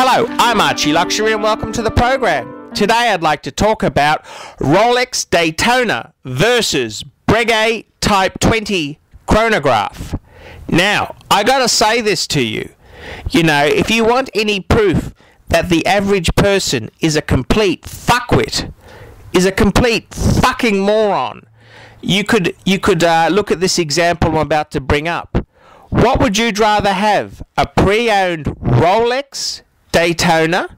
Hello, I'm Archie Luxury and welcome to the program. Today I'd like to talk about Rolex Daytona versus Breguet Type 20 chronograph. Now, I gotta say this to you. You know, if you want any proof that the average person is a complete fuckwit, is a complete fucking moron, you could look at this example I'm about to bring up. What would you rather have? A pre-owned Rolex Daytona,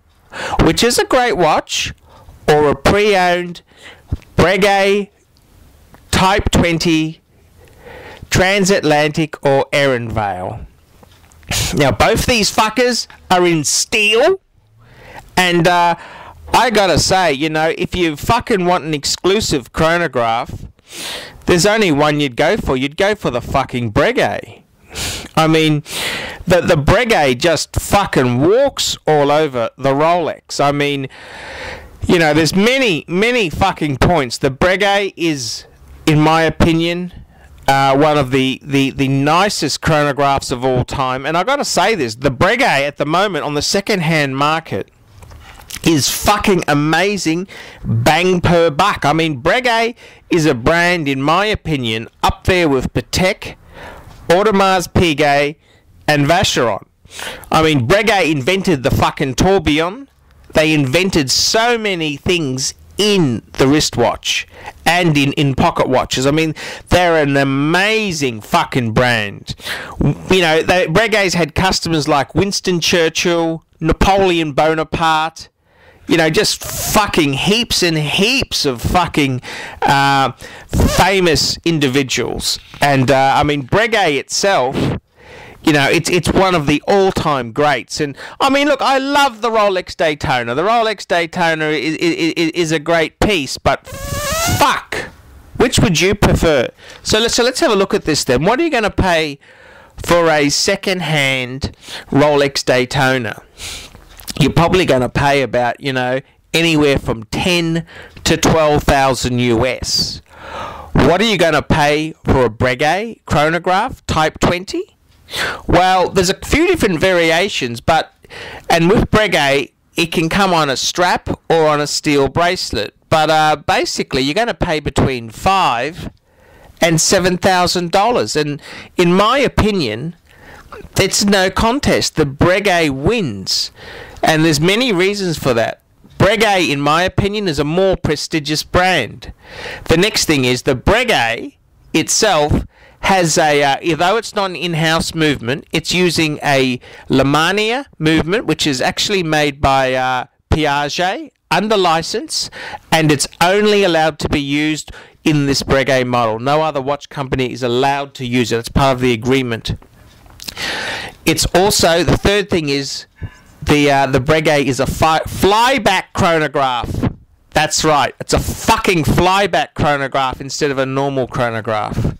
which is a great watch, or a pre-owned Breguet Type 20 Transatlantic or Erenvale? Now, both these fuckers are in steel, and I gotta say, you know, if you fucking want an exclusive chronograph, there's only one you'd go for. You'd go for the fucking Breguet. I mean, the Breguet just fucking walks all over the Rolex. I mean, you know, there's many fucking points. The Breguet is, in my opinion, one of the nicest chronographs of all time. And I gotta say this, the Breguet at the moment on the second-hand market is fucking amazing bang per buck. I mean, Breguet is a brand, in my opinion, up there with Patek, Audemars Piguet, and Vacheron. I mean, Breguet invented the fucking tourbillon. They invented so many things in the wristwatch and in pocket watches. I mean, they're an amazing fucking brand. You know, Breguet's had customers like Winston Churchill, Napoleon Bonaparte, you know, just fucking heaps and heaps of fucking famous individuals. And I mean, Breguet itself, you know, it's one of the all-time greats. And I mean, look, I love the Rolex Daytona. The Rolex Daytona is a great piece, but fuck, which would you prefer? So let's have a look at this then. What are you going to pay for a second-hand Rolex Daytona? You're probably going to pay about, you know, anywhere from 10 to 12,000 US. What are you going to pay for a Breguet chronograph Type 20? Well, there's a few different variations, and with Breguet, it can come on a strap or on a steel bracelet. But basically, you're going to pay between $5,000 and $7,000. And in my opinion, it's no contest. The Breguet wins. And there's many reasons for that. Breguet, in my opinion, is a more prestigious brand. The next thing is the Breguet itself has although it's not an in-house movement, it's using a Lemania movement, which is actually made by Piaget under license, and it's only allowed to be used in this Breguet model. No other watch company is allowed to use it. It's part of the agreement. It's also, the third thing is, the Breguet is a flyback chronograph. That's right, it's a fucking flyback chronograph instead of a normal chronograph.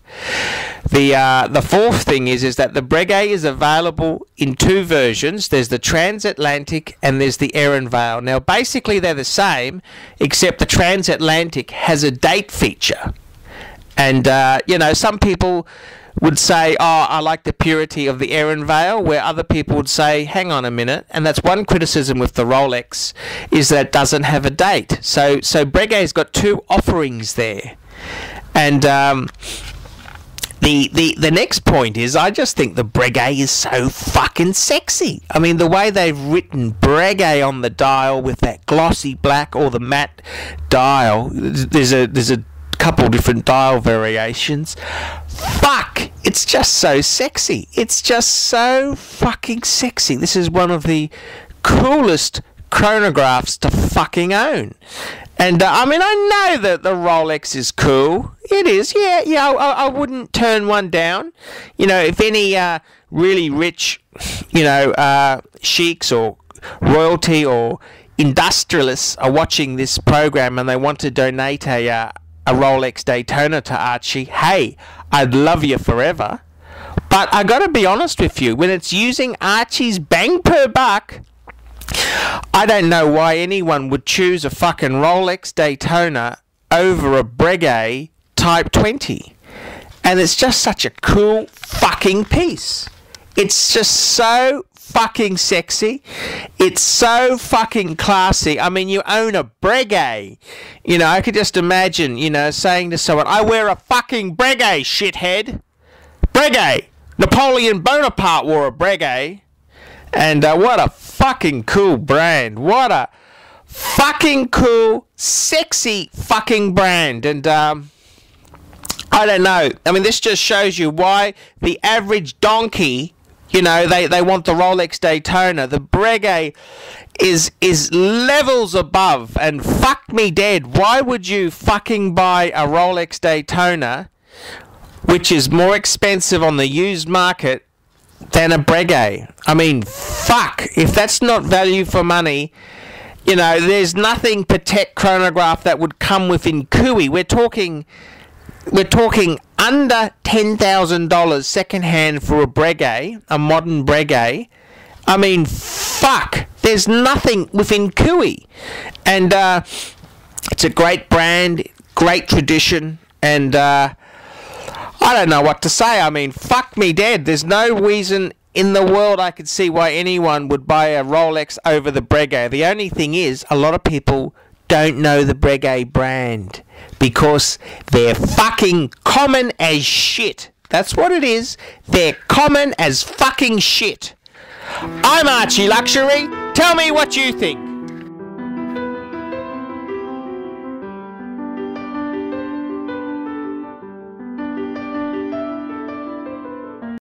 The fourth thing is that the Breguet is available in two versions. There's the Transatlantic and there's the Erenvale. Now, basically they're the same, except the Transatlantic has a date feature. And, you know, some people would say, oh, I like the purity of the Erenvale, where other people would say, hang on a minute. And that's one criticism with the Rolex, is that it doesn't have a date. So Breguet's got two offerings there. And the next point is, I just think the Breguet is so fucking sexy. I mean, the way they've written Breguet on the dial with that glossy black or the matte dial, there's a couple different dial variations. Fuck, it's just so sexy. It's just so fucking sexy. This is one of the coolest chronographs to fucking own. And I mean, I know that the Rolex is cool. It is, yeah. I wouldn't turn one down. You know, if any really rich, you know, sheiks or royalty or industrialists are watching this program and they want to donate a Rolex Daytona to Archie, hey, I'd love you forever. But I gotta be honest with you, when it's using Archie's bang per buck, I don't know why anyone would choose a fucking Rolex Daytona over a Breguet Type 20. And it's just such a cool fucking piece. It's just so fucking sexy. It's so fucking classy. I mean, you own a Breguet. You know, I could just imagine, you know, saying to someone, I wear a fucking Breguet, shithead. Breguet. Napoleon Bonaparte wore a Breguet. And what a fucking cool brand. What a fucking cool, sexy fucking brand. And I don't know. I mean, this just shows you why the average donkey, you know, they want the Rolex Daytona. The Breguet is levels above, and fuck me dead. Why would you fucking buy a Rolex Daytona, which is more expensive on the used market than a Breguet? I mean, fuck. If that's not value for money, you know, there's nothing Patek Chronograph that would come within cooey. We're talking under $10,000 secondhand for a Breguet, a modern Breguet. I mean, fuck. There's nothing within cooey. And it's a great brand, great tradition, and I don't know what to say. I mean, fuck me dead. There's no reason in the world I could see why anyone would buy a Rolex over the Breguet. The only thing is, a lot of people don't know the Breguet brand because they're fucking common as shit. That's what it is. They're common as fucking shit. I'm Archie Luxury. Tell me what you think.